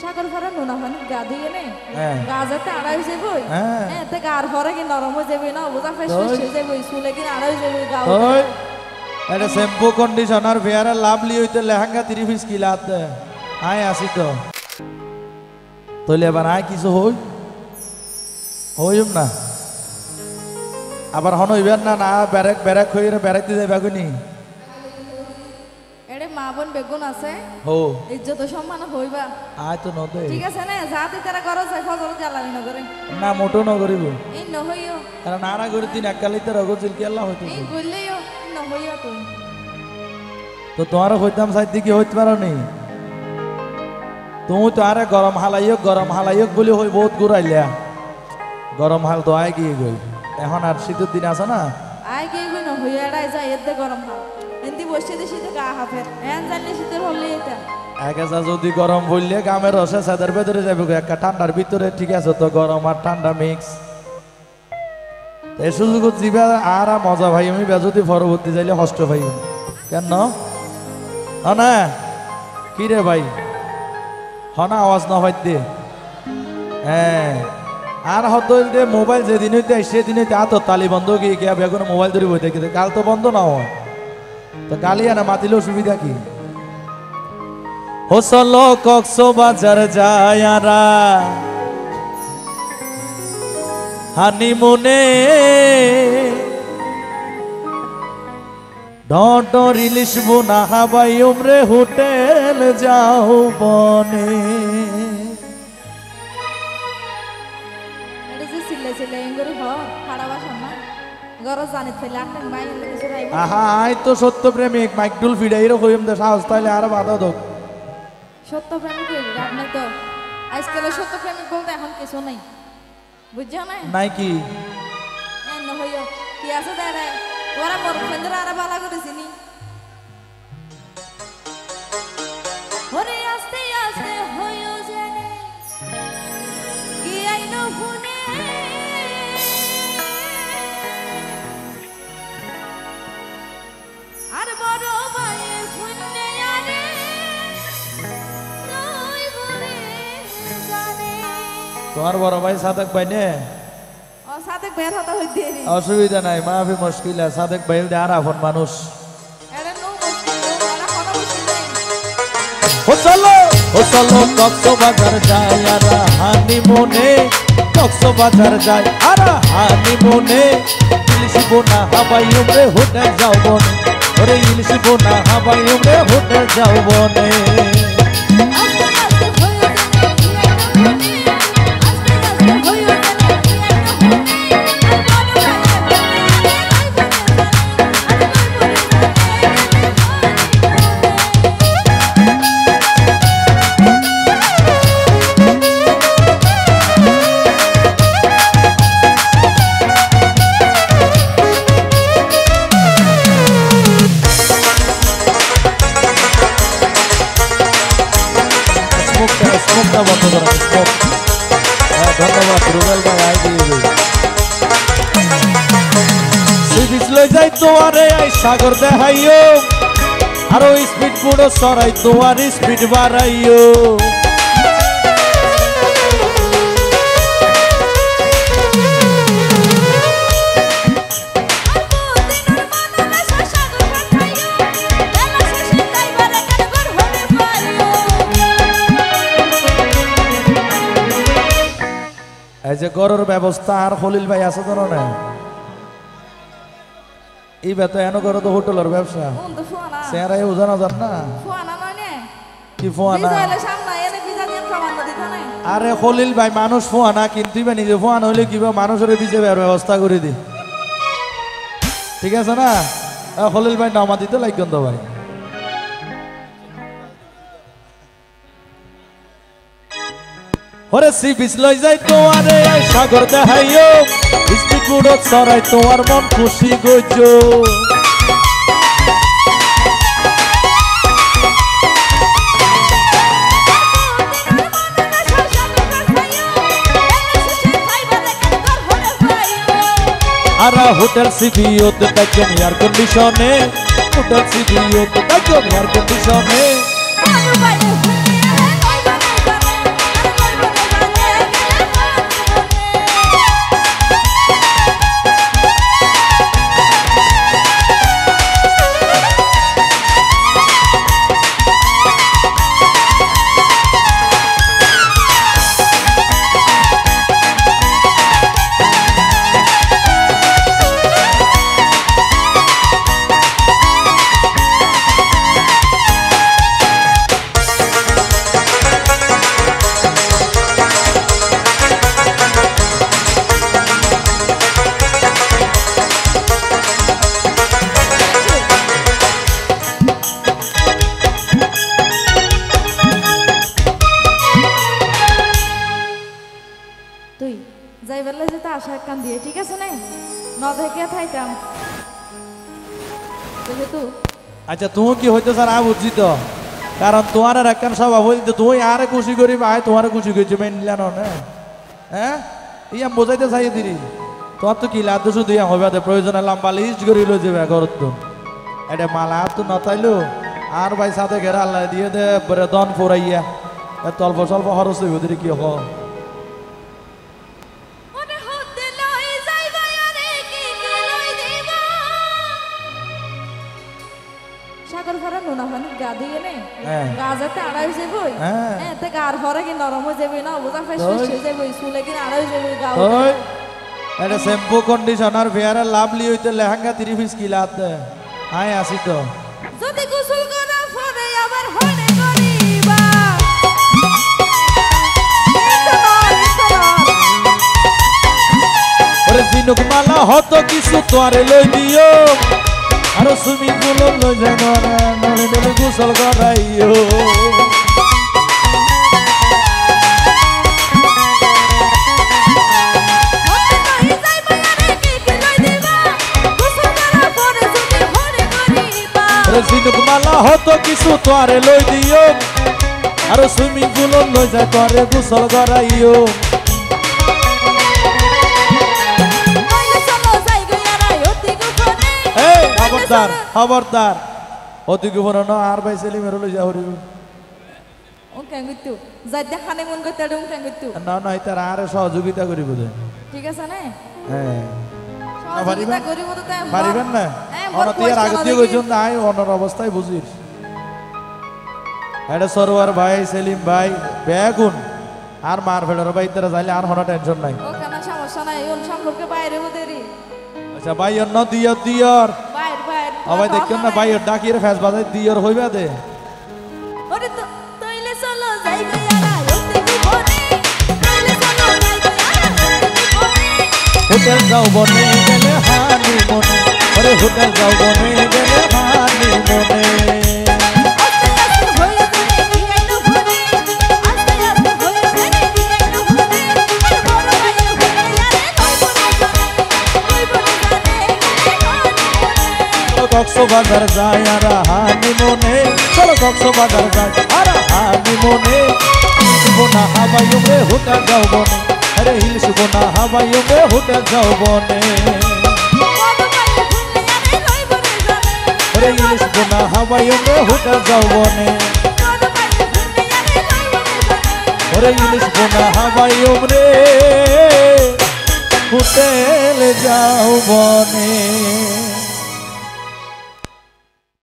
সাগর ভরা নোনা পানি গা ধুয়ে নে গা যাতে আড়া হয়ে যাবো তে গার ভরা কি নরম হয়ে যাবে না বোঝা ফেস হয়ে যাবে চুলে কি আড়া হয়ে যাবে গা এটা শ্যাম্পু কন্ডিশনার ফেয়ার লাভলি হইতে লেহেঙ্গা 30 পিস কিলাত আয় আসি তো তইলে এবার আয় কিছু হইম না আবার হন হইবেন না না ব্যারেক ব্যারেক হইরে ব্যারেক দিতে যাবেনি এড়ে মা বোন বেগুন আছে হো ইজ্জত সম্মান হইবা আয় তো নদে ঠিক আছে না জাতি তারা করো যায় ফজল জ্বালানি ন করে না মোটো ন করিব এই ন হইও কারণ নারা করে দিন এককালিতে রগজিল কি আল্লাহ হইতো এই কইলেও ন হইও তুই তো তোমার হইতাম সাইড দিকে হইতে পারো নি তুমি তো আরে গরম হালাইক বলি হই বহুত ঘুরাইলা গরম হাল তো আয় গিয়ে গই এখন আর শীতের দিন আছে না আয় গিয়ে গই ন হইয়া এড়াই যায় এতে গরম হাল এন্দি বসে দি শীতে গা হাফে এন জানলে শীতের হলে এটা একেসা যদি গরম বললে গামের রসে সাদের ভেতরে যাবে একটা ঠান্ডার ভিতরে ঠিক আছে তো গরম আর ঠান্ডা মিক্স এই সুযোগ জিবা আর মজা ভাই আমি যদি পরবর্তী যাইলে কষ্ট ভাই কেন না কি রে ভাই হনা আওয়াজ না হয় দে হ্যাঁ আর হতো যে মোবাইল যেদিন হইতে সেদিন হইতে আত তালি বন্ধ কি কে বেগুন মোবাইল ধরে বইতে কিন্তু কাল তো বন্ধ না হয় তো কালি আনা মাতিলেও সুবিধা কি হোসল কক্সবাজার যায়ারা হানিমুনে ডর ইলিশ বোনা হাবাই উমরে হোটেল যাও বনে এটা যে সিলে সিলে এঙ্গরি হ ফাড়াবা সামনা গর জানি ফেলে আটন মাই এনে কিছু রাইব আহা আই তো সত্য প্রেমিক মাইকডুল ফিডাইরো কইম দে সাহস তাইলে আর বাধা দক সত্য প্রেমিক আপনি তো আজকাল সত্য প্রেমিক বলতে এখন কিছু নাই বুঝছো না নাই কি এন হইও কি আছে দাঁড়ায় ওরা মোর ফ্রেন্ডরা আর বালা করেছিনি ওরে আস্তে আস্তে হইও জানে কি আইনো ফুনে আর বড় ভাইয়ের ফুনে আরে তুই বলে জানে তোমার বড় ভাই সাদেক ভাই নে সাদেক বের হতে হই দেরি অসুবিধা নাই মাফি মুশকিল আছে সাদেক ভাই আর আপন মানুষ এরে নো মুশকিল ওরা কোনো মুশকিল নাই চলো কক্সবাজার যায় আর হানিমুনে কক্সবাজার যায় আর হানিমুনে ইলিশ বোনা হাবাই উমরে হোটেল যাও বনে ওরে ইলিশ বোনা হাবাই উমরে হোটেল যাও বনে ধন্যবাদ রুবেল ভাই আই দিয়ে সুইচ লই যাই তোয়ারে আই সাগর দেখাইও আরো স্পিড পুরো সরাই তোয়ার স্পিড বাড়াইও এই যে গরুর ব্যবস্থা আর খলিল ভাই আছে ধরো না এই বেতো এনে করো তো হোটেলের ব্যবসা সেরাই ওজন হাজার না কি ফোয়ানা আরে খলিল ভাই মানুষ ফোয়ানা কিন্তু নিজে ফোয়ান হইলে কিবা মানুষের বিজে ব্যবস্থা করে দি ঠিক আছে না খলিল ভাই নামা দিতে লাগবেন তো ভাই ওরে সি বিচ লই যাই তোয়ারে সাগর দেখাইও স্পিড বুড়ত সরাই তোমার মন খুশি গইছো আর হোটেল সিবিওতে দেখেন এয়ার কন্ডিশনে হোটেল সিবিওতে দেখেন এয়ার কন্ডিশনে যাই বললে যেতে আশা কান দিয়ে ঠিক আছে না ন দেখে থাইতাম যেহেতু আচ্ছা তুমি কি হইতো স্যার আমি বুঝছি তো কারণ তোমার আর একখান স্বভাব হইতো তুমি আরে খুশি করি ভাই তোমার খুশি করছি মেন নিলাম না হ্যাঁ ইয়া বোঝাইতে চাই দিদি তোমার তো কি লাভ শুধু ইয়া হবে প্রয়োজনে লম্বা লিস্ট করে লো যাবে ঘরত তো এটা মালা তো নতাইলো আর ভাই সাথে ঘেরা আল্লাহ দিয়ে দে বরে দন ফোরাইয়া এত অল্প স্বল্প খরচ হইব দিদি কি হয় সাগর ভরা নোনা পানি গা দিয়ে নে গা যাতে আড়া হয়ে যাবো তে গার ভরা কি নরম হয়ে যাবে না বোঝা ফেস হয়ে যাবে চুলে কি আড়া হয়ে যাবে গা এটা শ্যাম্পু কন্ডিশনার ফেয়ার লাভলি হইতে লেহেঙ্গা 30 পিস কি লাভ দে আয় আসি তো যদি গোসল করা পরে আবার হনে করিবা ওরে জিনুক মালা হতো কিছু তোরে লই দিও আর সুইমিং পুল লই যাই নরে নরে গোসল করাইও জিনুক মালা হতো কিছু তোরে লই দিও আর সুইমিং পুল লই যাই তোরে গোসল করাইও খবরদার খবরদার অতি গোপন আর ভাই সেলিম লই যা হরিব ও কেন গইতু যাই দেখানে মন কইতে ডুম কেন গইতু না না তার আর সহযোগিতা করিব দে ঠিক আছে না হ্যাঁ সহযোগিতা করিব তো তাই পারিবেন না অনতিয়ার আগে দিয়ে কইছন আই অনর অবস্থায় বুঝিস এটা সরোয়ার ভাই সেলিম ভাই বেগুন আর মার ফেলার ভাই তারা যাইলে আর হন টেনশন নাই ও কেন সমস্যা নাই ওন সম্পর্কে বাইরে ওদেরই আচ্ছা ভাই অন্য দিয়র দিয়র বাইর বাইর আবার দেখুন না ভাই ডাকিয়ে ফেস বাজাই দিয়র হইবা দে ওরে তো তইলে চলো যাই গয়ারা ওতে গোবনে তইলে চলো যাই গয়ারা হোটেল যাও বনে গেলে হানি মনে ওরে হোটেল যাও বনে গেলে হানি মনে কক্সবাজার যায় আর হানি মনে চলো কক্সবাজার যায় আর হানি মনে বোনা হাবাই উমরে হোটেল যাও বনে আরে হিলস বোনা হাবাই উমরে হোটেল যাও বনে আরে হিলস বোনা হাবাই উমরে হোটেল যাও বনে আরে হিলস বোনা হাবাই উমরে হোটেল যাও বনে